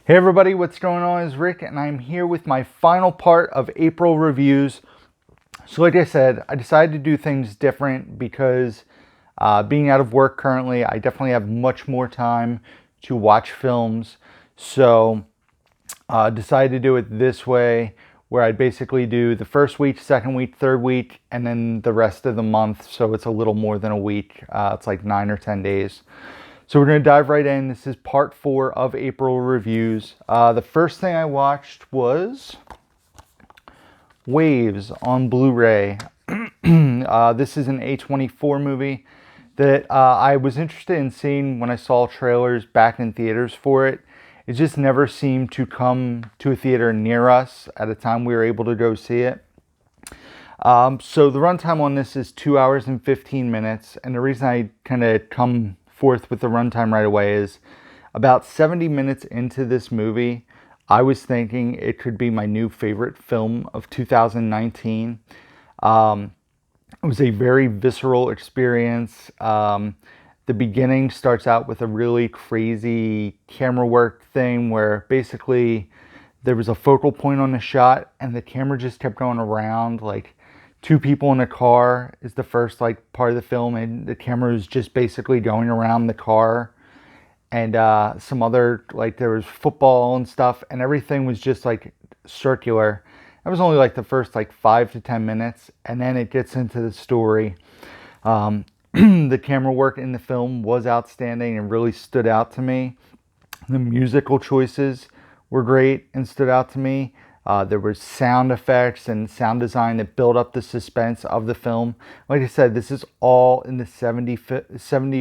Hey everybody, what's going on? It's Rick, and I'm here with my final part of April reviews. So like I said, I decided to do things different because being out of work currently, I definitely have much more time to watch films. So decided to do it this way, where I basically do the first week, second week, third week, and then the rest of the month. So it's a little more than a week. It's like 9 or 10 days. So we're going to dive right in. This is part 4 of April reviews. The first thing I watched was Waves on Blu-ray. This is an A24 movie that I was interested in seeing when I saw trailers back in theaters for it. It just never seemed to come to a theater near us at a time we were able to go see it. So the runtime on this is 2 hours and 15 minutes. And the reason I kind of come forth with the runtime right away is about 70 minutes into this movie, I was thinking it could be my new favorite film of 2019. It was a very visceral experience. The beginning starts out with a really crazy camera work thing where basically there was a focal point on the shot and the camera just kept going around. Like, two people in a car is the first part of the film, and the camera is just basically going around the car. And some other, there was football and stuff, and everything was just circular. That was only the first 5 to 10 minutes, and then it gets into the story. The camera work in the film was outstanding and really stood out to me. The musical choices were great and stood out to me. There were sound effects and sound design that built up the suspense of the film. Like I said, this is all in the 70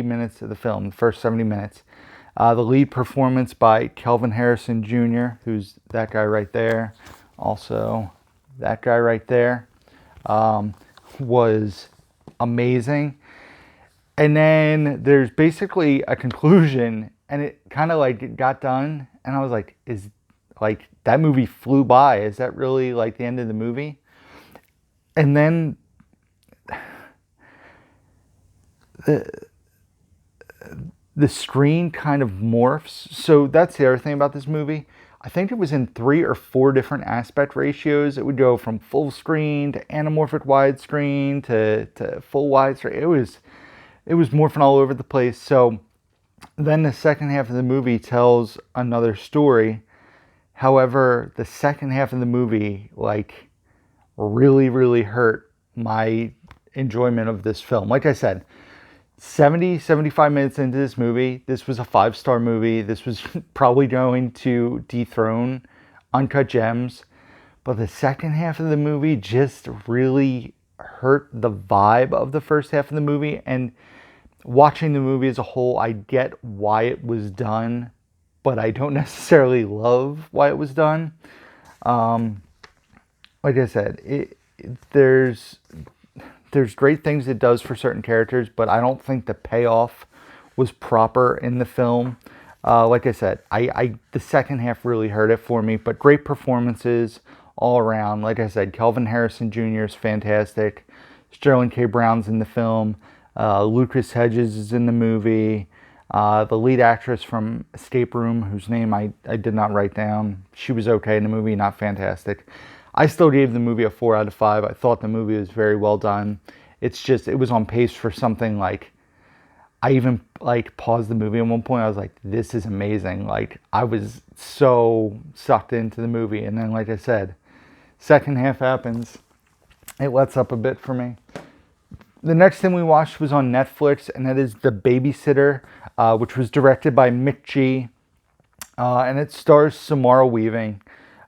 minutes of the film, the first 70 minutes. The lead performance by Kelvin Harrison Jr., who's that guy right there, also that guy right there, was amazing. And then there's basically a conclusion, and it kind of got done, and I was like, that movie flew by. Is that really the end of the movie? And then the screen kind of morphs. So that's the other thing about this movie. I think it was in 3 or 4 different aspect ratios. It would go from full screen to anamorphic widescreen to full widescreen. It was morphing all over the place. So then the second half of the movie tells another story. However, the second half of the movie, really, really hurt my enjoyment of this film. Like I said, 75 minutes into this movie, this was a 5-star movie. This was probably going to dethrone Uncut Gems. But the second half of the movie just really hurt the vibe of the first half of the movie. And watching the movie as a whole, I get why it was done, but I don't necessarily love why it was done. Like I said, there's great things it does for certain characters, but I don't think the payoff was proper in the film. Like I said, the second half really hurt it for me, but great performances all around. Like I said, Kelvin Harrison Jr. is fantastic. Sterling K. Brown's in the film. Lucas Hedges is in the movie. The lead actress from Escape Room, whose name I did not write down, she was okay in the movie, not fantastic. I still gave the movie a 4 out of 5. I thought the movie was very well done. It's just, it was on pace for something I even paused the movie at one point. I was like, this is amazing. I was so sucked into the movie. And then, like I said, second half happens. It lets up a bit for me. The next thing we watched was on Netflix, and that is The Babysitter, which was directed by Mick G. And it stars Samara Weaving.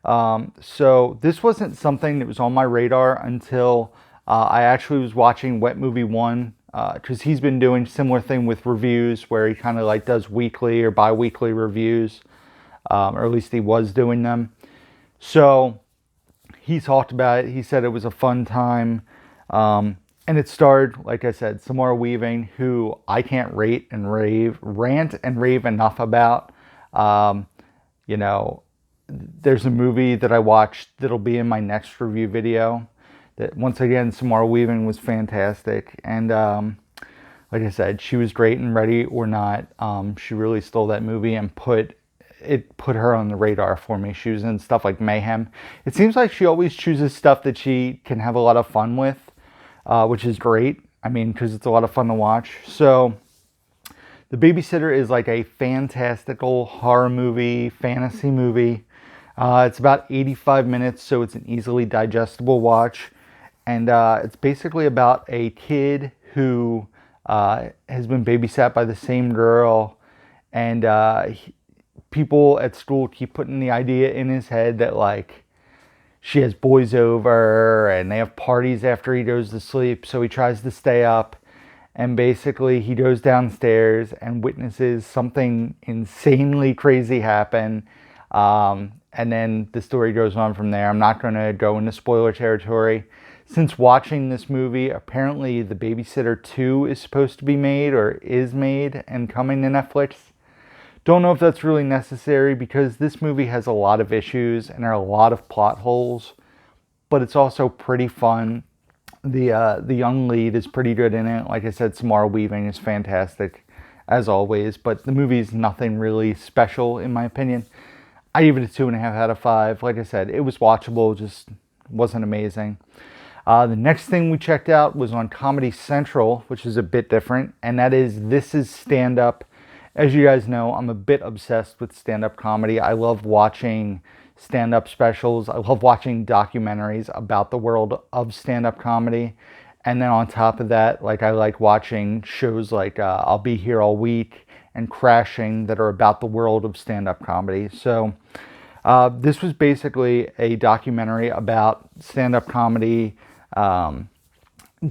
So this wasn't something that was on my radar until I actually was watching Wet Movie 1, because he's been doing similar thing with reviews where he kind of does weekly or bi-weekly reviews, or at least he was doing them. So he talked about it. He said it was a fun time. And it starred, like I said, Samara Weaving, who I can't rant and rave enough about. There's a movie that I watched that'll be in my next review video. That once again, Samara Weaving was fantastic, and like I said, she was great in Ready or Not. She really stole that movie and put it put her on the radar for me. She was in stuff like Mayhem. It seems like she always chooses stuff that she can have a lot of fun with, which is great. I mean, because it's a lot of fun to watch. So The Babysitter is like a fantastical horror movie, fantasy movie. It's about 85 minutes, so it's an easily digestible watch. And it's basically about a kid who has been babysat by the same girl. And people at school keep putting the idea in his head that, like, she has boys over and they have parties after he goes to sleep. So he tries to stay up. And basically, he goes downstairs and witnesses something insanely crazy happen. And then the story goes on from there. I'm not going to go into spoiler territory. Since watching this movie, apparently The Babysitter 2 is supposed to be made or is made and coming to Netflix. Don't know if that's really necessary because this movie has a lot of issues and there are a lot of plot holes. But it's also pretty fun. The young lead is pretty good in it. Like I said, Samara Weaving is fantastic, as always. But the movie's nothing really special, in my opinion. I give it a 2.5 out of 5. Like I said, it was watchable, just wasn't amazing. The next thing we checked out was on Comedy Central, which is a bit different. And that is This Is Stand-Up. As you guys know, I'm a bit obsessed with stand-up comedy. I love watching stand-up specials. I love watching documentaries about the world of stand-up comedy. And then on top of that, like, I like watching shows like I'll Be Here All Week and Crashing that are about the world of stand-up comedy. So this was basically a documentary about stand-up comedy,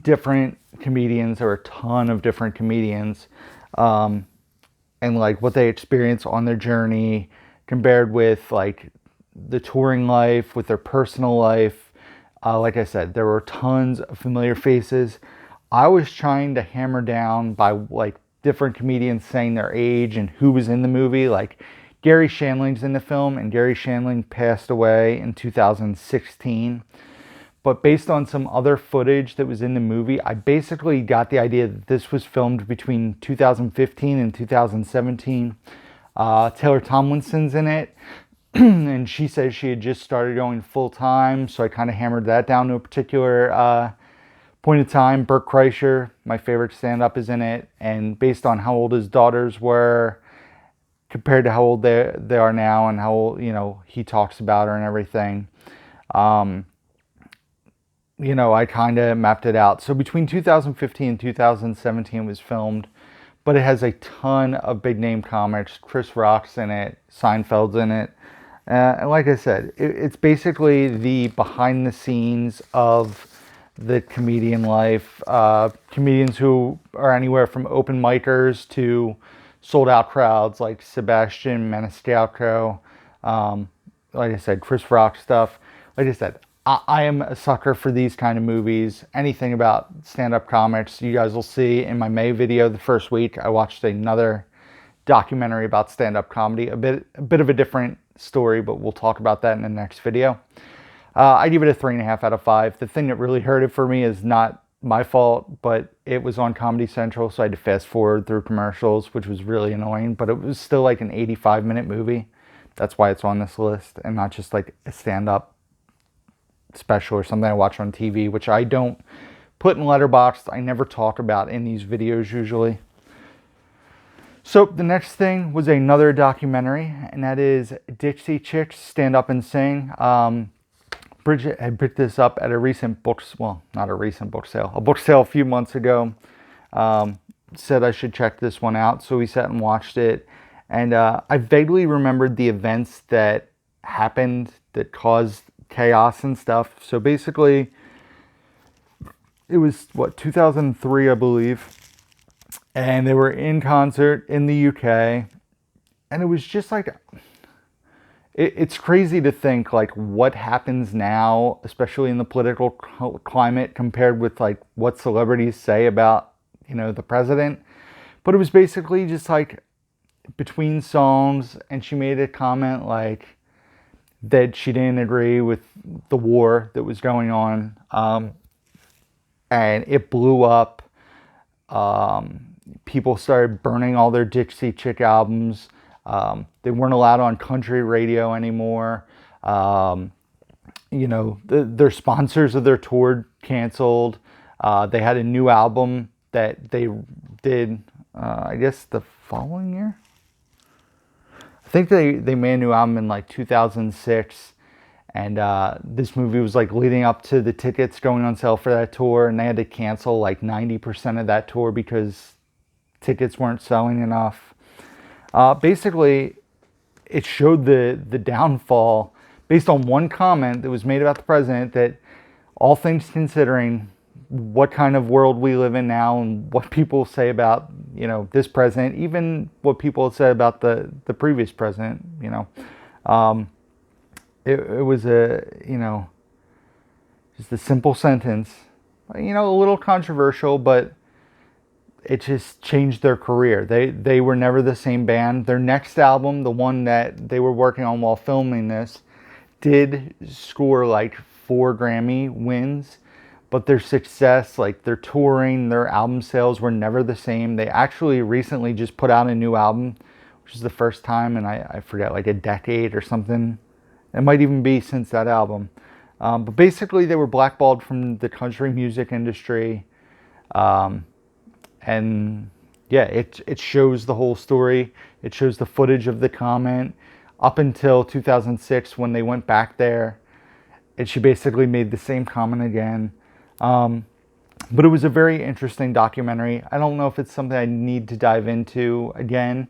different comedians. There are a ton of different comedians, and like what they experience on their journey compared with like the touring life, with their personal life. Like I said, there were tons of familiar faces. I was trying to hammer down by like different comedians saying their age and who was in the movie. Like Gary Shandling's in the film, and Gary Shandling passed away in 2016. But based on some other footage that was in the movie, I basically got the idea that this was filmed between 2015 and 2017. Taylor Tomlinson's in it. And she says she had just started going full time, so I kind of hammered that down to a particular point of time. Bert Kreischer, my favorite stand-up, is in it, and based on how old his daughters were compared to how old they are now and how old, he talks about her and everything, I kind of mapped it out. So between 2015 and 2017 was filmed, but it has a ton of big name comics. Chris Rock's in it, Seinfeld's in it. And like I said, it's basically the behind the scenes of the comedian life. Comedians who are anywhere from open micers to sold out crowds like Sebastian Maniscalco. Like I said, Chris Rock stuff. Like I said, I am a sucker for these kind of movies. Anything about stand-up comics. You guys will see in my May video the first week, I watched another documentary about stand-up comedy. A bit of a different story, but we'll talk about that in the next video. I give it a 3.5 out of 5. The thing that really hurt it for me is not my fault, but it was on Comedy Central, so I had to fast forward through commercials, which was really annoying, but it was still like an 85-minute movie. That's why it's on this list and not just like a stand-up special or something I watch on TV, which I don't put in Letterboxd. I never talk about in these videos usually. So the next thing was another documentary, and that is Dixie Chicks, Stand Up and Sing. Bridget had picked this up at a recent a book sale a few months ago. Said I should check this one out, so we sat and watched it. And I vaguely remembered the events that happened that caused chaos and stuff. So basically, it was, 2003, I believe. And they were in concert in the UK. And it was just like, it's crazy to think like what happens now, especially in the political climate, compared with like what celebrities say about, the president. But it was basically just like between songs, and she made a comment like that she didn't agree with the war that was going on. And it blew up. People started burning all their Dixie Chick albums. They weren't allowed on country radio anymore. Their sponsors of their tour canceled. They had a new album that they did, I guess, the following year. I think they made a new album in like 2006. And this movie was like leading up to the tickets going on sale for that tour. And they had to cancel like 90% of that tour because tickets weren't selling enough. Basically, it showed the downfall based on one comment that was made about the president, that all things considering, what kind of world we live in now and what people say about, this president, even what people said about the previous president, it was just a simple sentence, a little controversial, but it just changed their career. They were never the same band. Their next album, the one that they were working on while filming this, did score like 4 Grammy wins, but their success, like their touring, their album sales were never the same. They actually recently just put out a new album, which is the first time in, I forget, like a decade or something. It might even be since that album. But basically they were blackballed from the country music industry. And yeah, it shows the whole story. It shows the footage of the comment up until 2006 when they went back there. And she basically made the same comment again. But it was a very interesting documentary. I don't know if it's something I need to dive into again,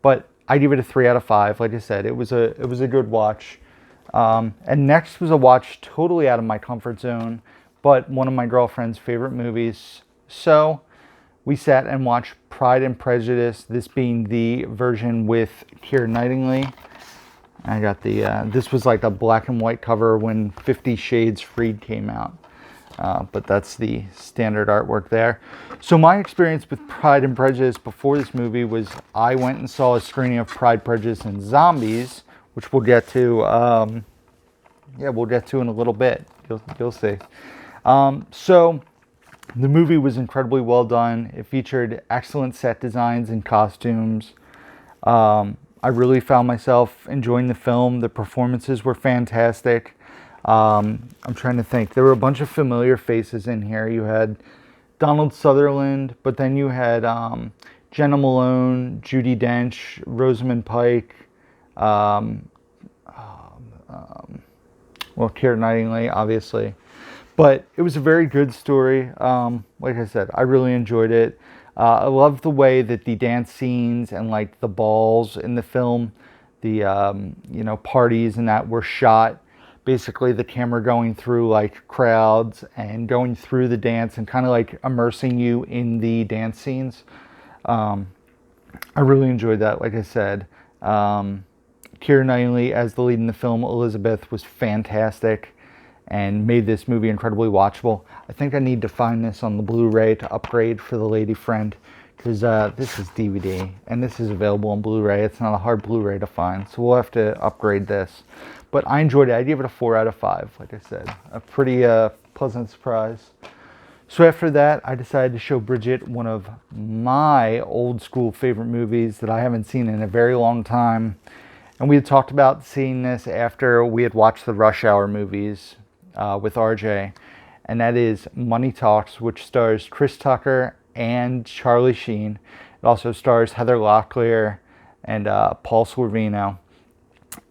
but I give it a 3 out of 5. Like I said, it was a good watch. And next was a watch totally out of my comfort zone, but one of my girlfriend's favorite movies. So we sat and watched Pride and Prejudice, this being the version with Keira Knightley. I got this was like a black and white cover when 50 Shades Freed came out. But that's the standard artwork there. So my experience with Pride and Prejudice before this movie was I went and saw a screening of Pride, Prejudice, and Zombies, which we'll get to. We'll get to in a little bit. You'll see. So the movie was incredibly well done. It featured excellent set designs and costumes. I really found myself enjoying the film. The performances were fantastic. I'm trying to think. There were a bunch of familiar faces in here. You had Donald Sutherland, but then you had Jenna Malone, Judi Dench, Rosamund Pike, Keira Knightley, obviously. But it was a very good story. Like I said, I really enjoyed it. I love the way that the dance scenes and like the balls in the film, the parties and that were shot. Basically the camera going through like crowds and going through the dance and kind of like immersing you in the dance scenes. I really enjoyed that. Like I said, Keira Knightley as the lead in the film, Elizabeth, was fantastic and made this movie incredibly watchable. I think I need to find this on the Blu-ray to upgrade for the lady friend, because this is DVD and this is available on Blu-ray. It's not a hard Blu-ray to find, so we'll have to upgrade this. But I enjoyed it. I gave it a 4 out of 5, like I said. A pretty pleasant surprise. So after that, I decided to show Bridget one of my old school favorite movies that I haven't seen in a very long time. And we had talked about seeing this after we had watched the Rush Hour movies with RJ. And that is Money Talks, which stars Chris Tucker and Charlie Sheen. It also stars Heather Locklear and Paul Sorvino.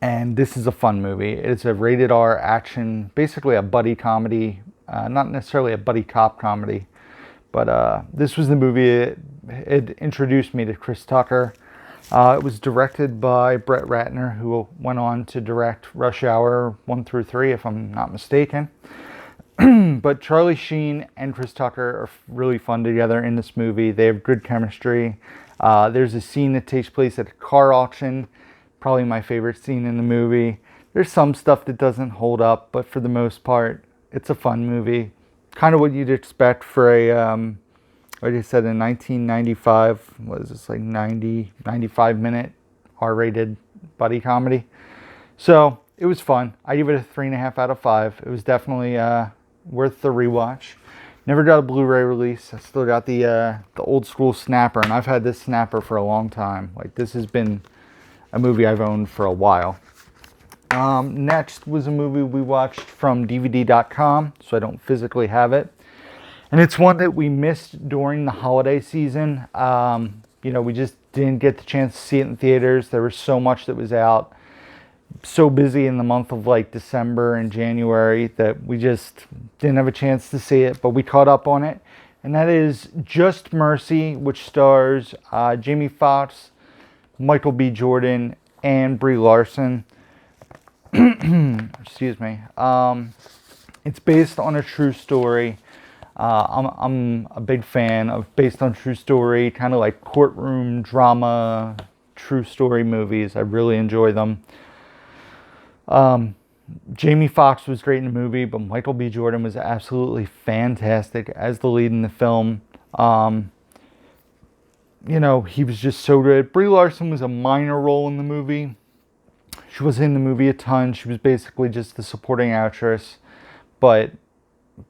And this is a fun movie. It's a rated R action, basically a buddy comedy, not necessarily a buddy cop comedy, but this was the movie it introduced me to Chris Tucker. It was directed by Brett Ratner, who went on to direct Rush Hour 1 through 3, if I'm not mistaken. But Charlie Sheen and Chris Tucker are really fun together in this movie. They have good chemistry. There's a scene that takes place at a car auction. Probably my favorite scene in the movie. There's some stuff that doesn't hold up, but for the most part, it's a fun movie. Kind of what you'd expect for a, like I said, in 1995, what is this, like 95 minute R-rated buddy comedy. So it was fun. I give it a 3.5 out of 5. It was definitely worth the rewatch. Never got a Blu-ray release. I still got the old school snapper, and I've had this snapper for a long time. Like, this has been a movie I've owned for a while. Next was a movie we watched from DVD.com, so I don't physically have it. And it's one that we missed during the holiday season. We just didn't get the chance to see it in theaters. There was so much that was out. So busy in the month of like December and January that we just didn't have a chance to see it, but we caught up on it. And that is Just Mercy, which stars Jamie Foxx, Michael B. Jordan, and Brie Larson. Excuse me. It's based on a true story. I'm a big fan of based on true story, kind of like courtroom drama, true story movies. I really enjoy them. Jamie Foxx was great in the movie, but Michael B. Jordan was absolutely fantastic as the lead in the film. He was just so good. Brie Larson was a minor role in the movie. She wasn't in the movie a ton. She was basically just the supporting actress. But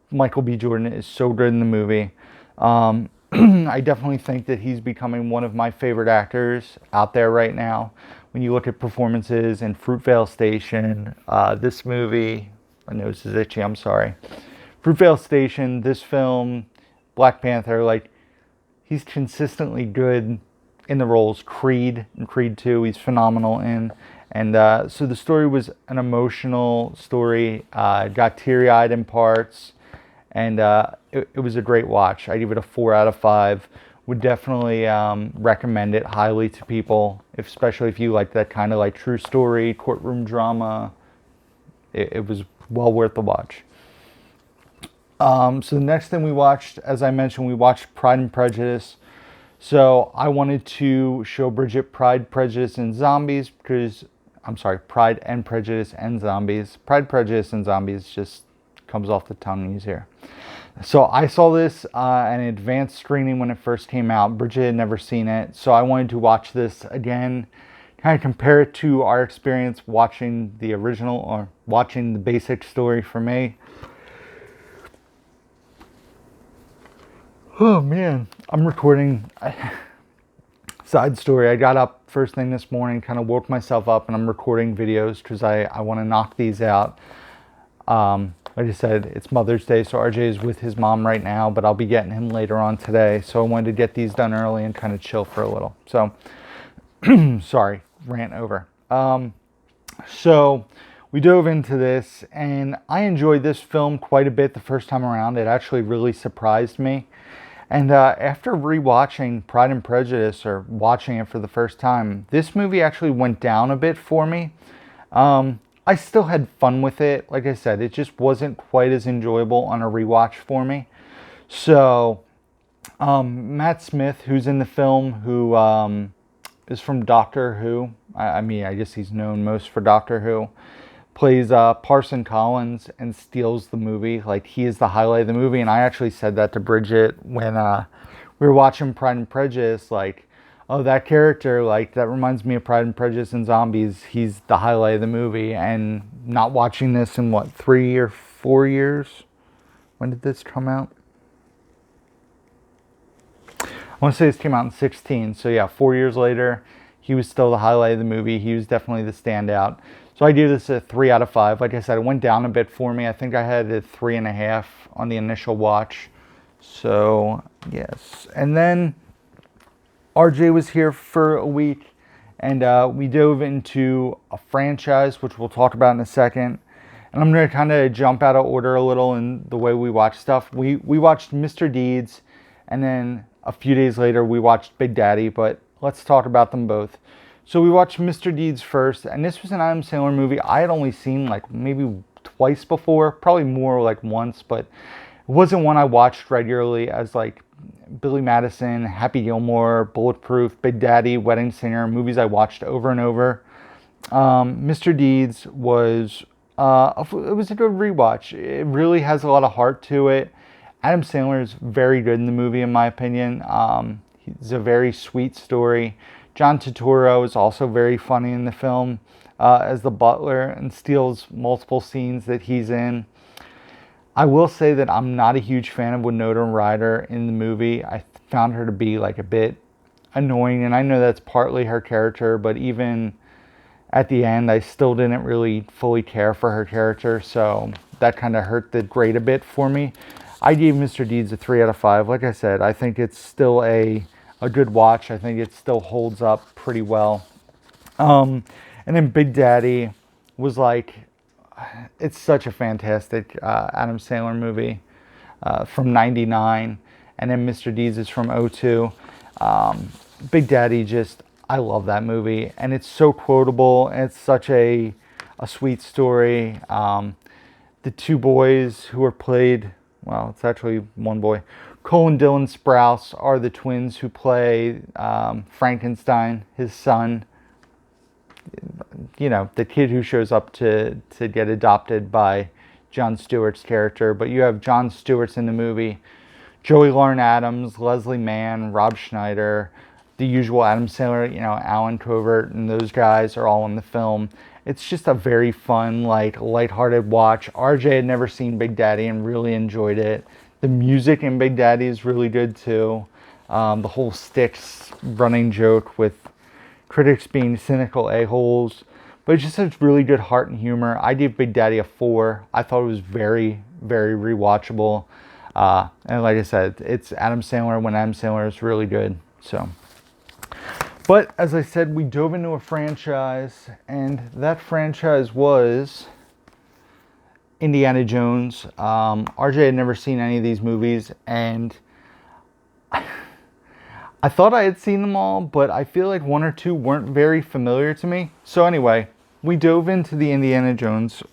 Michael B. Jordan is so good in the movie. I definitely think that he's becoming one of my favorite actors out there right now. When you look at performances in Fruitvale Station, this movie, my nose is itchy, I'm sorry. Fruitvale Station, this film, Black Panther, like, he's consistently good in the roles. Creed and Creed 2, he's phenomenal in. And so the story was an emotional story, got teary-eyed in parts, and it was a great watch. I give it a 4 out of 5. Would definitely recommend it highly to people, especially if you like that kind of like true story, courtroom drama. It was well worth the watch. So the next thing we watched, as I mentioned, we watched Pride and Prejudice. So I wanted to show Bridget Pride, Prejudice, and Zombies because, Pride and Prejudice and Zombies. Pride, Prejudice, and Zombies just comes off the tongue easier. So I saw this an advanced screening when it first came out. Bridget had never seen it, so I wanted to watch this again, kind of compare it to our experience watching the original or watching the basic story for me. Oh man, I'm recording. Side story, I got up first thing this morning, kind of woke myself up, and I'm recording videos because I want to knock these out. Like I said, it's Mother's Day, so RJ is with his mom right now, but I'll be getting him later on today. So I wanted to get these done early and kind of chill for a little. So, sorry, rant over. So we dove into this, and I enjoyed this film quite a bit the first time around. It actually really surprised me. And after rewatching Pride and Prejudice, or watching it for the first time, this movie actually went down a bit for me. I still had fun with it. Like I said, it just wasn't quite as enjoyable on a rewatch for me. So, Matt Smith, who's in the film, who is from Doctor Who. I guess he's known most for Doctor Who. Plays Parson Collins and steals the movie. Like, he is the highlight of the movie. And I actually said that to Bridget when we were watching Pride and Prejudice. Like, oh, that character, like, that reminds me of Pride and Prejudice and Zombies. He's the highlight of the movie. And not watching this in, 3 or 4 years? When did this come out? I want to say this came out in 2016. So, yeah, 4 years later, he was still the highlight of the movie. He was definitely the standout. So I give this a 3 out of 5. Like I said, it went down a bit for me. I think I had a 3.5 on the initial watch. So, yes. And then RJ was here for a week, and we dove into a franchise, which we'll talk about in a second. And I'm going to kind of jump out of order a little in the way we watch stuff. We watched Mr. Deeds, and then a few days later we watched Big Daddy, but let's talk about them both. So we watched Mr. Deeds first, and this was an Adam Sandler movie I had only seen maybe twice before, probably more like once, but it wasn't one I watched regularly as Billy Madison, Happy Gilmore, Bulletproof, Big Daddy, Wedding Singer, movies I watched over and over. Mr. Deeds was it was a good rewatch. It really has a lot of heart to it. Adam Sandler is very good in the movie, in my opinion. It's a very sweet story. John Turturro is also very funny in the film as the butler and steals multiple scenes that he's in. I will say that I'm not a huge fan of Winona Ryder in the movie. I found her to be a bit annoying, and I know that's partly her character, but even at the end, I still didn't really fully care for her character, so that kind of hurt the grade a bit for me. I gave Mr. Deeds a 3 out of 5. Like I said, I think it's still a good watch. I think it still holds up pretty well. And then Big Daddy was like, it's such a fantastic Adam Sandler movie from '99, and then Mr. Deeds is from '02. Big Daddy, just, I love that movie, and it's so quotable, and it's such a sweet story. The two boys who are played, well, it's actually one boy, Cole and Dylan Sprouse, are the twins who play Frankenstein, his son. You know, the kid who shows up to get adopted by Jon Stewart's character. But you have Jon Stewart's in the movie, Joey Lauren Adams, Leslie Mann, Rob Schneider, the usual Adam Sandler, you know, Alan Covert, and those guys are all in the film. It's just a very fun, like, lighthearted watch. RJ had never seen Big Daddy and really enjoyed it. The music in Big Daddy is really good too. The whole Styx running joke with critics being cynical a-holes, but it just has really good heart and humor. I gave Big Daddy a 4. I thought it was very, very rewatchable. And like I said, it's Adam Sandler when Adam Sandler is really good. So, but as I said, we dove into a franchise, and that franchise was Indiana Jones. RJ had never seen any of these movies, and I thought I had seen them all, but I feel like one or two weren't very familiar to me. So anyway, we dove into the Indiana Jones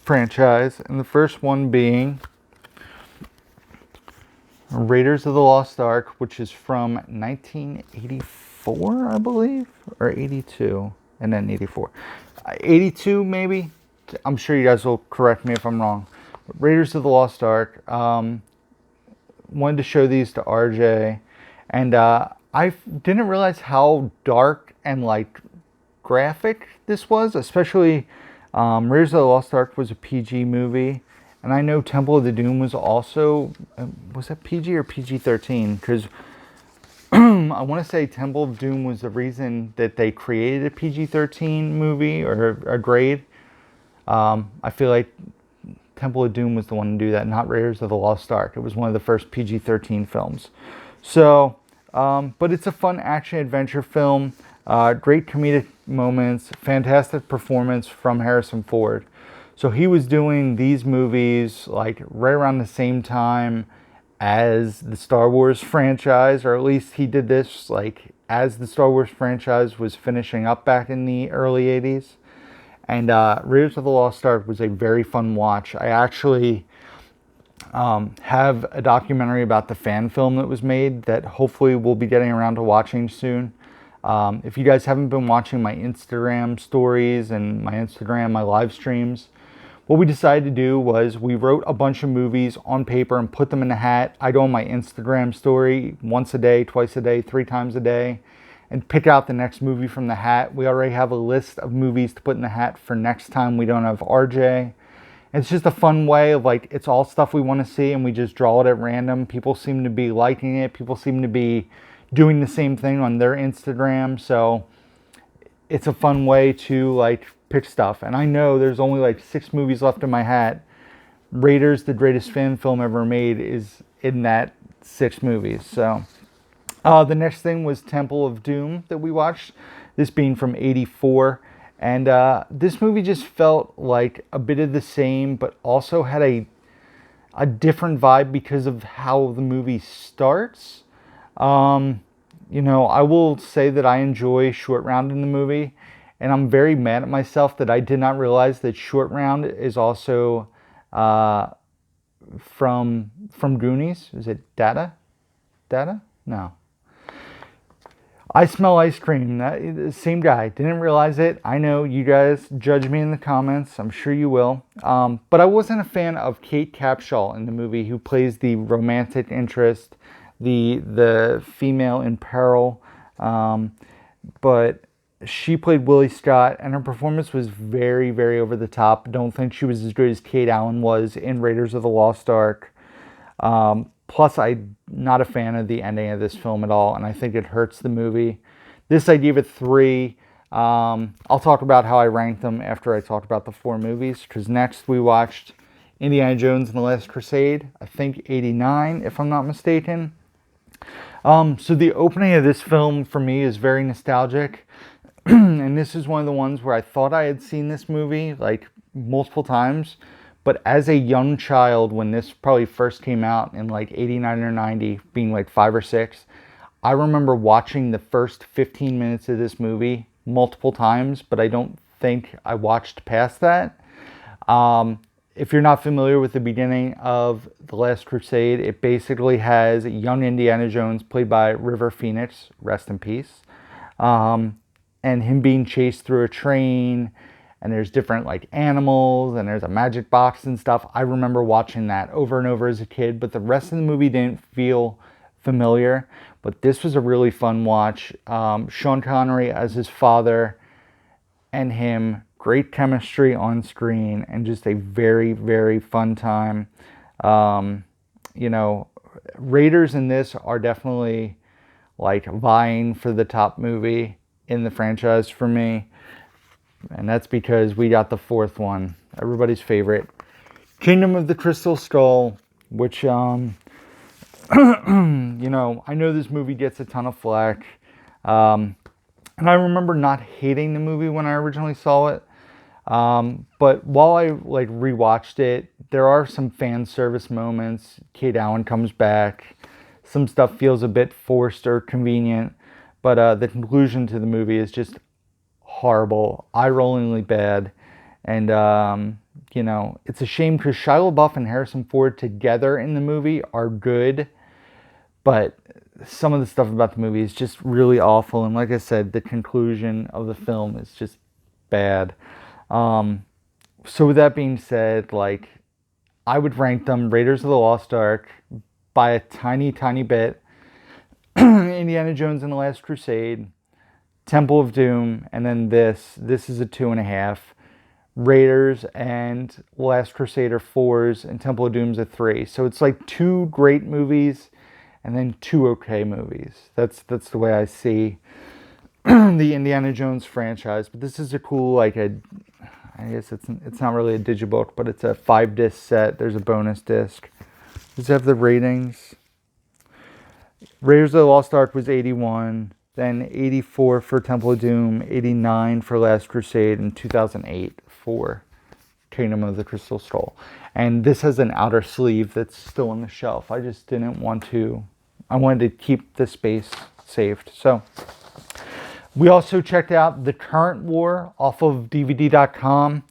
franchise, and the first one being Raiders of the Lost Ark, which is from 1984, I believe, or 82, and then 84. 82 maybe? I'm sure you guys will correct me if I'm wrong. But Raiders of the Lost Ark, wanted to show these to RJ, and I didn't realize how dark and like graphic this was, especially Raiders of the Lost Ark was a PG movie, and I know Temple of the Doom was also, was that PG or PG-13? Because I want to say Temple of Doom was the reason that they created a PG-13 movie or a grade. I feel like Temple of Doom was the one to do that, not Raiders of the Lost Ark. It was one of the first PG-13 films. So, but it's a fun action-adventure film. Great comedic moments, fantastic performance from Harrison Ford. So he was doing these movies like right around the same time as the Star Wars franchise, or at least he did this like as the Star Wars franchise was finishing up back in the early 80s. And Raiders of the Lost Ark was a very fun watch. I actually have a documentary about the fan film that was made that hopefully we'll be getting around to watching soon. If you guys haven't been watching my Instagram stories and my live streams, what we decided to do was we wrote a bunch of movies on paper and put them in a hat. I go on my Instagram story once a day, twice a day, 3 times a day, and pick out the next movie from the hat. We already have a list of movies to put in the hat for next time we don't have RJ. It's just a fun way of like, it's all stuff we want to see and we just draw it at random. People seem to be liking it. People seem to be doing the same thing on their Instagram. So it's a fun way to like pick stuff. And I know there's only like 6 movies left in my hat. Raiders, the greatest fan film ever made, is in that 6 movies. So the next thing was Temple of Doom that we watched, this being from '84. And this movie just felt like a bit of the same, but also had a different vibe because of how the movie starts. You know, I will say that I enjoy Short Round in the movie, and I'm very mad at myself that I did not realize that Short Round is also from Goonies. Is it Data? Data? No. I Smell Ice Cream. That same guy. Didn't realize it. I know you guys judge me in the comments. I'm sure you will. But I wasn't a fan of Kate Capshaw in the movie, who plays the romantic interest, the female in peril. But she played Willie Scott, and her performance was very, very over the top. Don't think she was as good as Kate Allen was in Raiders of the Lost Ark. Plus, I'm not a fan of the ending of this film at all, and I think it hurts the movie. This I gave it 3. I'll talk about how I ranked them after I talk about the 4 movies, because next we watched Indiana Jones and the Last Crusade, I think 89, if I'm not mistaken. So the opening of this film for me is very nostalgic. And this is one of the ones where I thought I had seen this movie like multiple times. But as a young child, when this probably first came out in like 89 or 90, being like 5 or 6, I remember watching the first 15 minutes of this movie multiple times, but I don't think I watched past that. If you're not familiar with the beginning of The Last Crusade, it basically has young Indiana Jones, played by River Phoenix, rest in peace, and him being chased through a train, and there's different like animals, and there's a magic box and stuff. I remember watching that over and over as a kid, but the rest of the movie didn't feel familiar. But this was a really fun watch. Sean Connery as his father and him, great chemistry on screen, and just a very, very fun time. You know, Raiders in this are definitely like vying for the top movie in the franchise for me. And that's because we got the 4th one, everybody's favorite, Kingdom of the Crystal Skull, which, you know, I know this movie gets a ton of flack. And I remember not hating the movie when I originally saw it. But while I like rewatched it, there are some fan service moments. Kate Allen comes back. Some stuff feels a bit forced or convenient. But the conclusion to the movie is just horrible, eye-rollingly bad. And, you know, it's a shame because Shia LaBeouf and Harrison Ford together in the movie are good. But some of the stuff about the movie is just really awful. And like I said, the conclusion of the film is just bad. So with that being said, like, I would rank them Raiders of the Lost Ark by a tiny, tiny bit. Indiana Jones and the Last Crusade, Temple of Doom, and then this is a 2.5. Raiders and Last Crusade are 4s, and Temple of Doom's a 3. So it's like 2 great movies and then 2 okay movies. That's the way I see the Indiana Jones franchise. But this is a cool, like I guess it's not really a digibook, but it's a 5-disc set. There's a bonus disc. Does it have the ratings? Raiders of the Lost Ark was 81, then 84 for Temple of Doom, 89 for Last Crusade, and 2008 for Kingdom of the Crystal Skull. And this has an outer sleeve that's still on the shelf. I just didn't want to, I wanted to keep the space saved. So we also checked out The Current War off of DVD.com.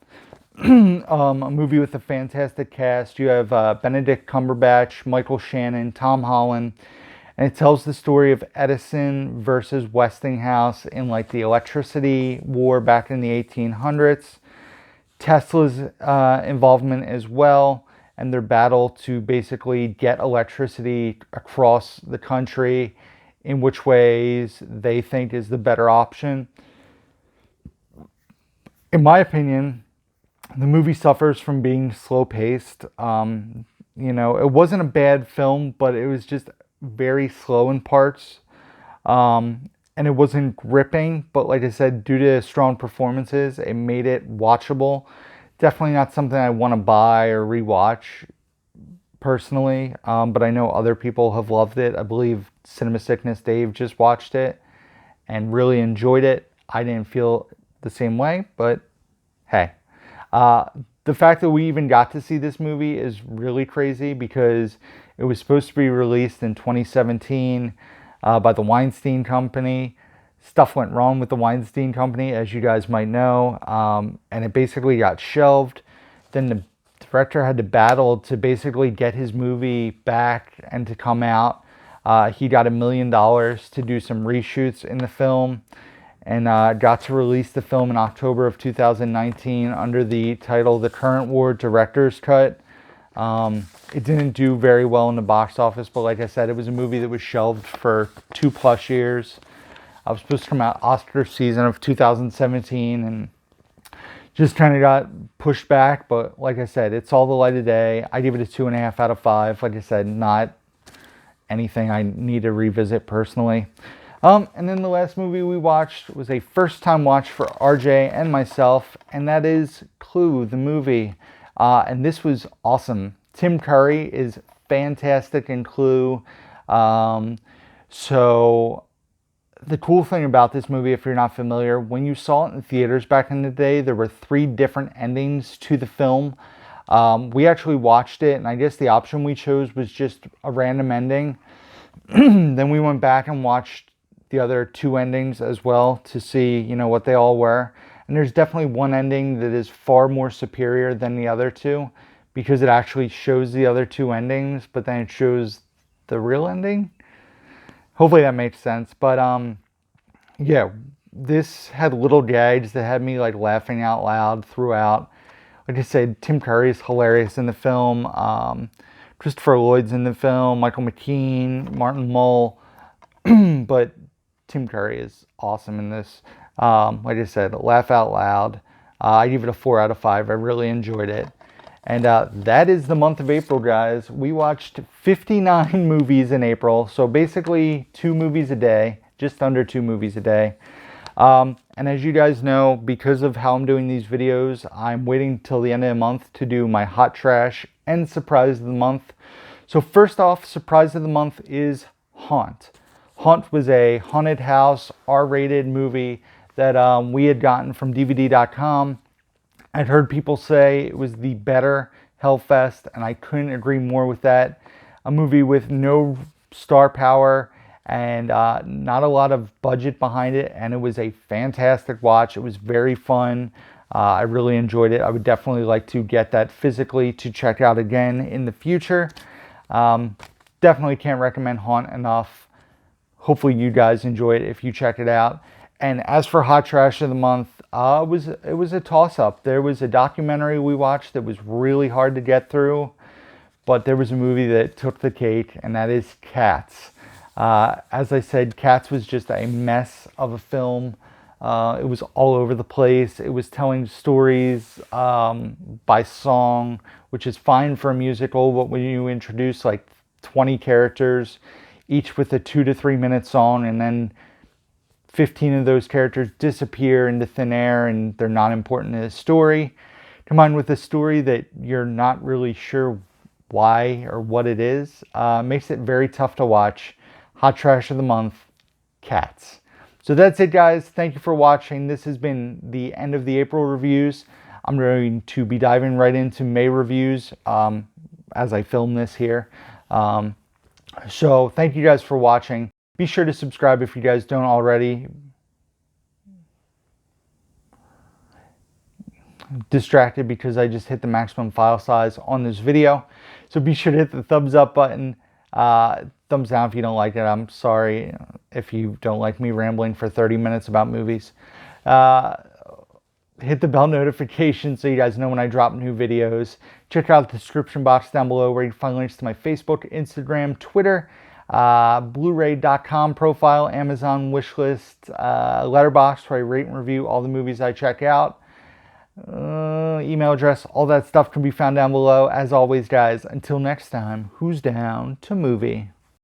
A movie with a fantastic cast. You have Benedict Cumberbatch, Michael Shannon, Tom Holland. And it tells the story of Edison versus Westinghouse in like the electricity war back in the 1800s. Tesla's involvement as well, and their battle to basically get electricity across the country, in which ways they think is the better option. In my opinion, the movie suffers from being slow-paced. You know, it wasn't a bad film, but it was just very slow in parts. And it wasn't gripping, but like I said, due to strong performances, it made it watchable. Definitely not something I want to buy or rewatch personally, but I know other people have loved it. I believe Cinema Sickness Dave just watched it and really enjoyed it. I didn't feel the same way, but hey. The fact that we even got to see this movie is really crazy because it was supposed to be released in 2017 by the Weinstein Company. Stuff went wrong with the Weinstein Company, as you guys might know, and it basically got shelved. Then the director had to battle to basically get his movie back and to come out. He got $1 million to do some reshoots in the film, and got to release the film in October of 2019 under the title The Current War Director's Cut. It didn't do very well in the box office, but like I said, it was a movie that was shelved for 2+ years. I was supposed to come out Oscar season of 2017 and just kind of got pushed back. But like I said, it's all the light of day. I give it a 2.5 out of 5. Like I said, not anything I need to revisit personally. And then the last movie we watched was a first-time watch for RJ and myself, and that is Clue, the movie. And this was awesome. Tim Curry is fantastic in Clue. So the cool thing about this movie, if you're not familiar, when you saw it in theaters back in the day, there were 3 different endings to the film. We actually watched it, and I guess the option we chose was just a random ending. Then we went back and watched the other 2 endings as well to see, what they all were. And there's definitely one ending that is far more superior than the other 2 because it actually shows the other 2 endings, but then it shows the real ending. Hopefully that makes sense. But yeah, this had little gags that had me like laughing out loud throughout. Like I said, Tim Curry is hilarious in the film. Christopher Lloyd's in the film, Michael McKean, Martin Mull, but Tim Curry is awesome in this. Like I said, laugh out loud. I give it a 4 out of 5. I really enjoyed it. And that is the month of April, guys. We watched 59 movies in April, so basically 2 movies a day, just under 2 movies a day. And as you guys know, because of how I'm doing these videos, I'm waiting till the end of the month to do my hot trash and surprise of the month. So first off, surprise of the month is Haunt. Haunt was a haunted house, R-rated movie that we had gotten from DVD.com. I'd heard people say it was the better Hellfest, and I couldn't agree more with that. A movie with no star power and not a lot of budget behind it, and it was a fantastic watch. It was very fun. I really enjoyed it. I would definitely like to get that physically to check out again in the future. Definitely can't recommend Haunt enough. Hopefully you guys enjoy it if you check it out. And as for Hot Trash of the Month, it was a toss-up. There was a documentary we watched that was really hard to get through, but there was a movie that took the cake, and that is Cats. As I said, Cats was just a mess of a film. It was all over the place. It was telling stories by song, which is fine for a musical, but when you introduce like 20 characters, each with a 2 to 3 minute song, and then 15 of those characters disappear into thin air and they're not important to the story, combined with a story that you're not really sure why or what it is, makes it very tough to watch. Hot Trash of the Month, Cats. So that's it, guys. Thank you for watching. This has been the end of the April reviews. I'm going to be diving right into May reviews as I film this here. So thank you guys for watching. Be sure to subscribe if you guys don't already. Distracted because I just hit the maximum file size on this video. So be sure to hit the thumbs up button. Thumbs down if you don't like it. I'm sorry if you don't like me rambling for 30 minutes about movies. Hit the bell notification so you guys know when I drop new videos. Check out the description box down below where you can find links to my Facebook, Instagram, Twitter, Blu-ray.com profile, Amazon wishlist, Letterboxd where I rate and review all the movies I check out. Email address, all that stuff can be found down below. As always, guys, until next time, who's down to movie?